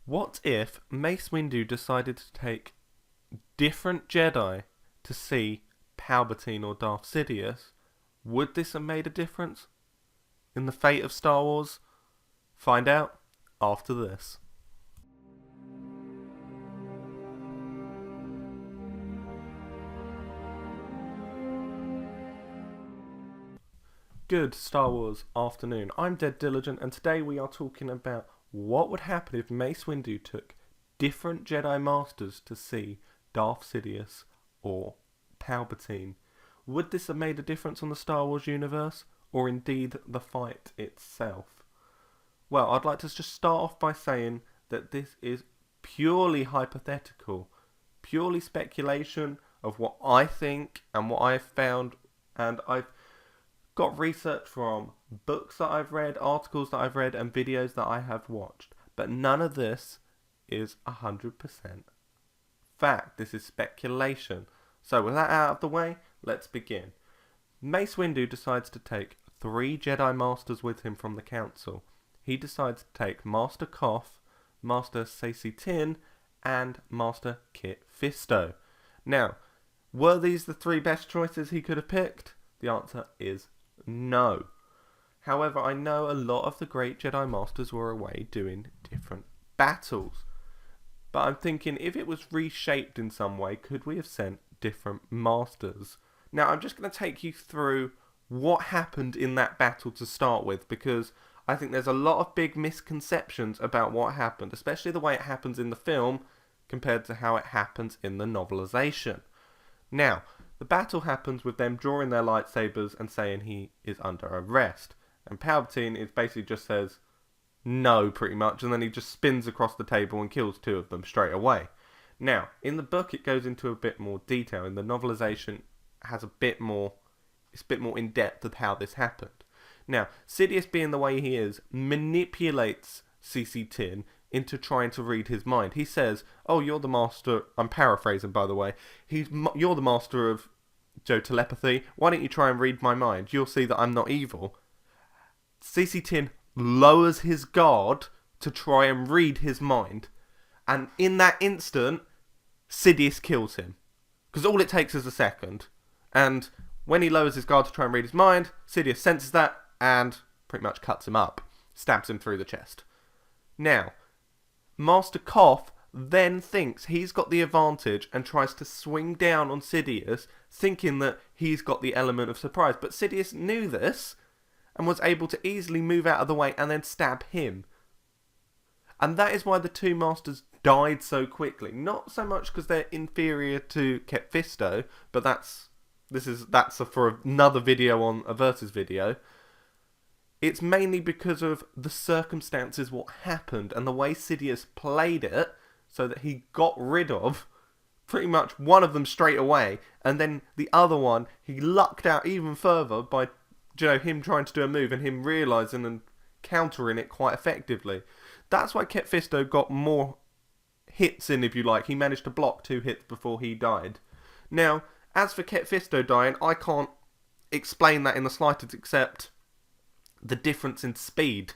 What if Mace Windu decided to take different Jedi to see Palpatine or Darth Sidious? Would this have made a difference in the fate of Star Wars? Find out after this. Good Star Wars afternoon. I'm Dead Diligent, and today we are talking about what would happen if Mace Windu took different Jedi Masters to see Darth Sidious or Palpatine. Would this have made a difference on the Star Wars universe, or indeed the fight itself? Well, I'd like to just start off by saying that this is purely hypothetical, purely speculation of what I think and what I've found, and I've got research from books that I've read, articles that I've read, and videos that I have watched. But none of this is 100% fact. This is speculation. So with that out of the way, let's begin. Mace Windu decides to take 3 Jedi Masters with him from the Council. He decides to take Master Koff, Master Saesee Tiin, and Master Kit Fisto. Now, were these the 3 best choices he could have picked? The answer is no. However, I know a lot of the great Jedi Masters were away doing different battles. But I'm thinking, if it was reshaped in some way, could we have sent different Masters? Now, I'm just going to take you through what happened in that battle to start with, because I think there's a lot of big misconceptions about what happened, especially the way it happens in the film compared to how it happens in the novelization. Now, the battle happens with them drawing their lightsabers and saying he is under arrest. And Palpatine basically just says no, pretty much, and then he just spins across the table and kills 2 of them straight away. Now, in the book it goes into a bit more detail. In the novelization has it's a bit more in depth of how this happened. Now, Sidious, being the way he is, manipulates Saesee Tiin into trying to read his mind. He says, "Oh, you're the master." I'm paraphrasing, by the way. You're the master of telepathy. Why don't you try and read my mind? You'll see that I'm not evil. Saesee Tiin lowers his guard to try and read his mind, and in that instant, Sidious kills him, because all it takes is a second. And when he lowers his guard to try and read his mind, Sidious senses that and pretty much cuts him up, stabs him through the chest. Now, Master Koff then thinks he's got the advantage and tries to swing down on Sidious, thinking that he's got the element of surprise. But Sidious knew this and was able to easily move out of the way and then stab him. And that is why the 2 Masters died so quickly. Not so much because they're inferior to Kit Fisto, but that's for another video on a versus video. It's mainly because of the circumstances, what happened, and the way Sidious played it, so that he got rid of pretty much one of them straight away, and then the other one, he lucked out even further by him trying to do a move and him realising and countering it quite effectively. That's why Kit Fisto got more hits in, if you like. He managed to block 2 hits before he died. Now, as for Kit Fisto dying, I can't explain that in the slightest, except the difference in speed.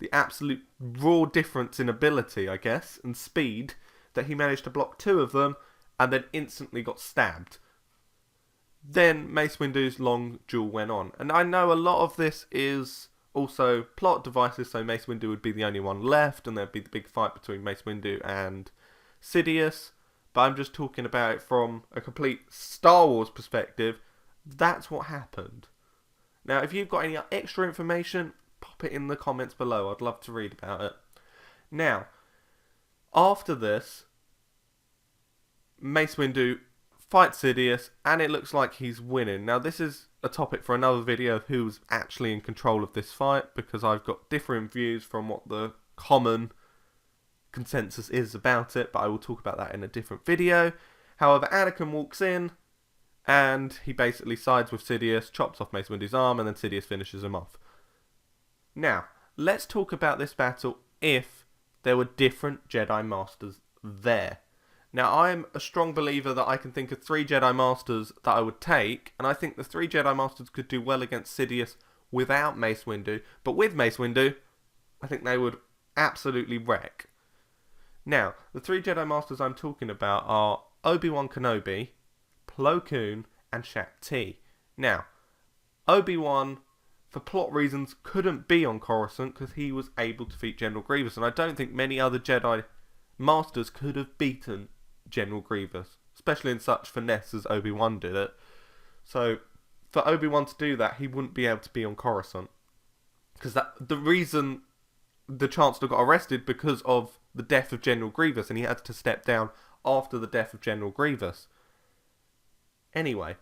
The absolute raw difference in ability, I guess, and speed, that he managed to block 2 of them and then instantly got stabbed. Then Mace Windu's long duel went on. And I know a lot of this is also plot devices, so Mace Windu would be the only one left, and there'd be the big fight between Mace Windu and Sidious. But I'm just talking about it from a complete Star Wars perspective. That's what happened. Now, if you've got any extra information, pop it in the comments below. I'd love to read about it. Now, after this, Mace Windu fights Sidious, and it looks like he's winning. Now, this is a topic for another video of who's actually in control of this fight, because I've got different views from what the common consensus is about it, but I will talk about that in a different video. However, Anakin walks in, and he basically sides with Sidious, chops off Mace Windu's arm, and then Sidious finishes him off. Now, let's talk about this battle if there were different Jedi Masters there. Now, I'm a strong believer that I can think of 3 Jedi Masters that I would take, and I think the 3 Jedi Masters could do well against Sidious without Mace Windu, but with Mace Windu, I think they would absolutely wreck. Now, the 3 Jedi Masters I'm talking about are Obi-Wan Kenobi, Plo Koon, and Shaak Ti. Now, Obi-Wan, for plot reasons, couldn't be on Coruscant because he was able to defeat General Grievous, and I don't think many other Jedi Masters could have beaten General Grievous, especially in such finesse as Obi-Wan did it. So, for Obi-Wan to do that, he wouldn't be able to be on Coruscant. Because the reason the Chancellor got arrested because of the death of General Grievous, and he had to step down after the death of General Grievous. Anyway,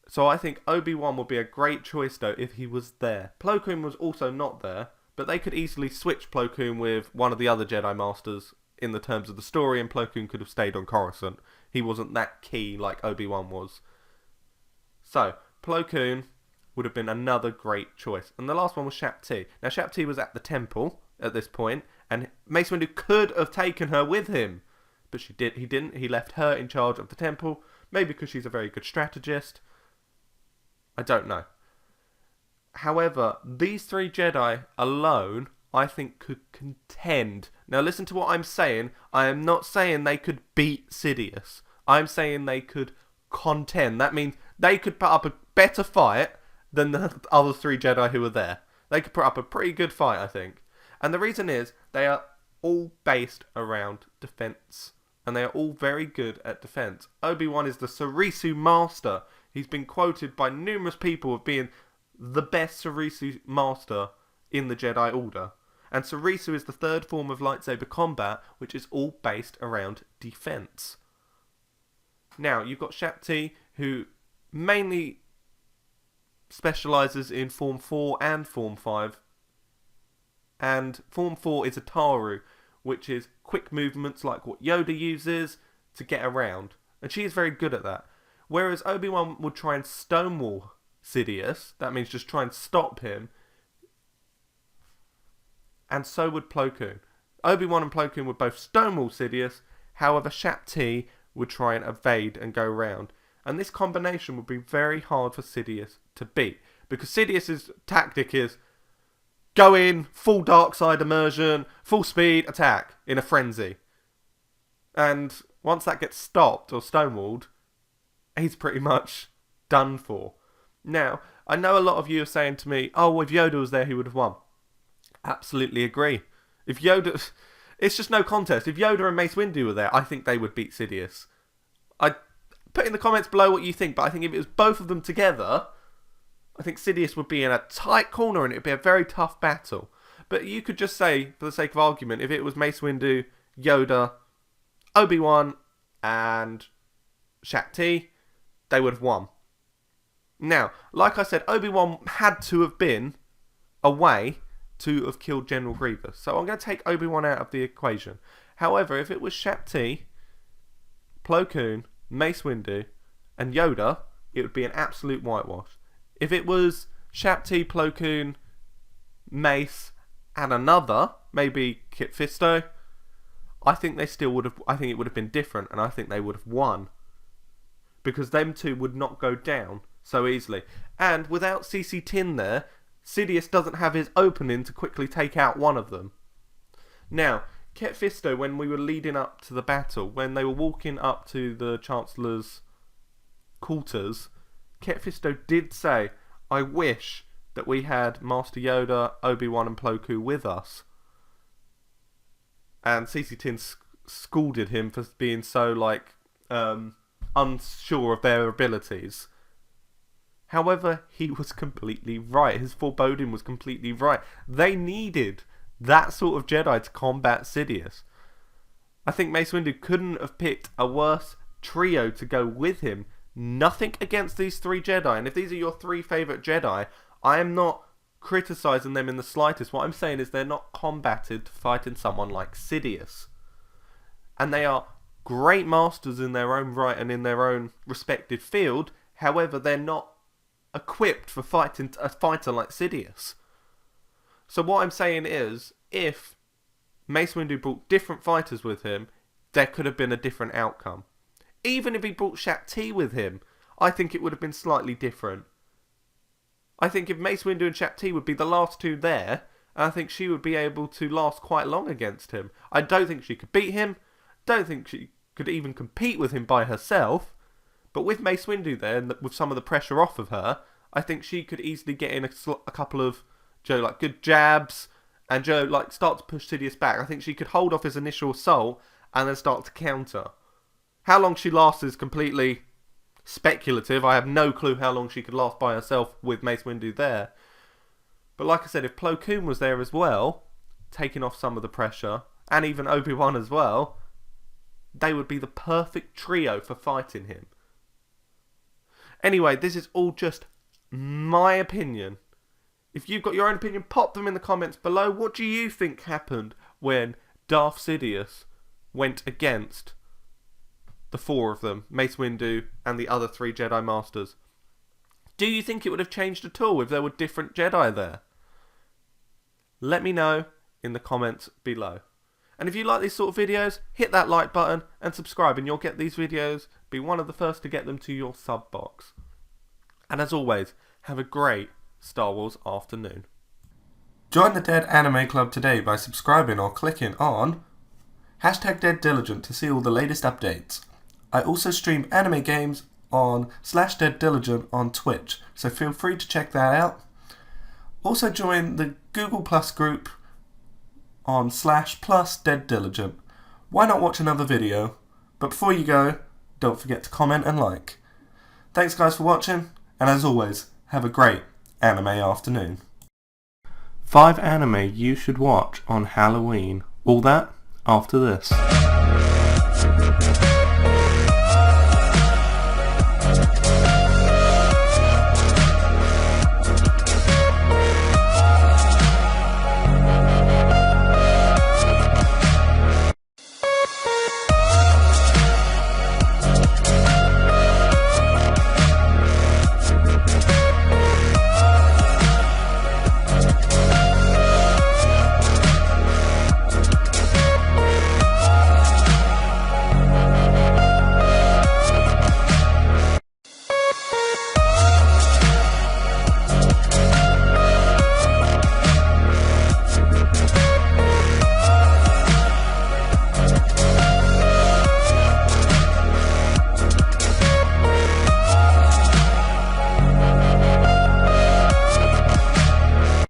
so I think Obi-Wan would be a great choice though if he was there. Plo Koon was also not there, but they could easily switch Plo Koon with one of the other Jedi Masters in the terms of the story, and Plo Koon could have stayed on Coruscant. He wasn't that key like Obi-Wan was. So, Plo Koon would have been another great choice. And the last one was Shaak Ti. Now, Shaak Ti was at the temple at this point, and Mace Windu could have taken her with him. But he didn't. He left her in charge of the temple. Maybe because she's a very good strategist. I don't know. However, these 3 Jedi alone, I think, could contend. Now, listen to what I'm saying. I am not saying they could beat Sidious. I'm saying they could contend. That means they could put up a better fight than the other 3 Jedi who were there. They could put up a pretty good fight, I think. And the reason is, they are all based around defense. And they are all very good at defense. Obi-Wan is the Sarisu master. He's been quoted by numerous people as being the best Sarisu master in the Jedi Order. And Sarisu is the 3rd form of lightsaber combat, which is all based around defense. Now, you've got Shaak Ti, who mainly specialises in Form 4 and Form 5. And Form 4 is a Taru, which is quick movements like what Yoda uses to get around. And she is very good at that. Whereas Obi-Wan would try and stonewall Sidious. That means just try and stop him. And so would Plo Koon. Obi-Wan and Plo Koon would both stonewall Sidious. However, Shaak Ti would try and evade and go round. And this combination would be very hard for Sidious to beat. Because Sidious's tactic is go in, full dark side immersion, full speed, attack, in a frenzy. And once that gets stopped or stonewalled, he's pretty much done for. Now, I know a lot of you are saying to me, oh, if Yoda was there, he would have won. Absolutely agree. If Yoda... It's just no contest. If Yoda and Mace Windu were there, I think they would beat Sidious. I put in the comments below what you think, but I think if it was both of them together, I think Sidious would be in a tight corner and it would be a very tough battle. But you could just say, for the sake of argument, if it was Mace Windu, Yoda, Obi-Wan, and Shaak Ti, they would have won. Now, like I said, Obi-Wan had to have been away to have killed General Grievous. So I'm going to take Obi-Wan out of the equation. However, if it was Shaak Ti, Plo Koon, Mace Windu, and Yoda, it would be an absolute whitewash. If it was Shaak Ti, Plo Koon, Mace, and another, maybe Kit Fisto, I think they still would have. I think it would have been different, and I think they would have won because them two would not go down so easily. And without CC Tin there, Sidious doesn't have his opening to quickly take out one of them. Now, Kit Fisto, when we were leading up to the battle, when they were walking up to the Chancellor's quarters, Kit Fisto did say, I wish that we had Master Yoda, Obi-Wan and Plo Koon with us. And CC Tin scolded him for being so, unsure of their abilities. However, he was completely right. His foreboding was completely right. They needed that sort of Jedi to combat Sidious. I think Mace Windu couldn't have picked a worse trio to go with him. Nothing against these 3 Jedi. And if these are your 3 favourite Jedi, I am not criticising them in the slightest. What I'm saying is they're not combated fighting someone like Sidious. And they are great masters in their own right and in their own respective field. However, they're not equipped for fighting a fighter like Sidious. So what I'm saying is, if Mace Windu brought different fighters with him, there could have been a different outcome. Even if he brought Shaak Ti with him, I think it would have been slightly different. I think if Mace Windu and Shaak Ti would be the last 2 there, And I think she would be able to last quite long against him. I don't think she could beat him. Don't think she could even compete with him by herself. But with Mace Windu there, and with some of the pressure off of her, I think she could easily get in a couple of good jabs, and start to push Sidious back. I think she could hold off his initial assault and then start to counter. How long she lasts is completely speculative. I have no clue how long she could last by herself with Mace Windu there. But like I said, if Plo Koon was there as well, taking off some of the pressure, and even Obi-Wan as well, they would be the perfect trio for fighting him. Anyway, this is all just my opinion. If you've got your own opinion, pop them in the comments below. What do you think happened when Darth Sidious went against the four of them, Mace Windu and the other three Jedi Masters? Do you think it would have changed at all if there were different Jedi there? Let me know in the comments below. And if you like these sort of videos, hit that like button and subscribe, and you'll get these videos, be one of the first to get them to your sub box. And as always, have a great Star Wars afternoon. Join the Dead Anime Club today by subscribing or clicking on #DeadDiligent to see all the latest updates. I also stream anime games on /DeadDiligent on Twitch, so feel free to check that out. Also join the Google Plus group on /+DeadDiligent. Why not watch another video? But before you go, don't forget to comment and like. Thanks guys for watching, and as always, have a great anime afternoon. 5 anime you should watch on Halloween. All that after this.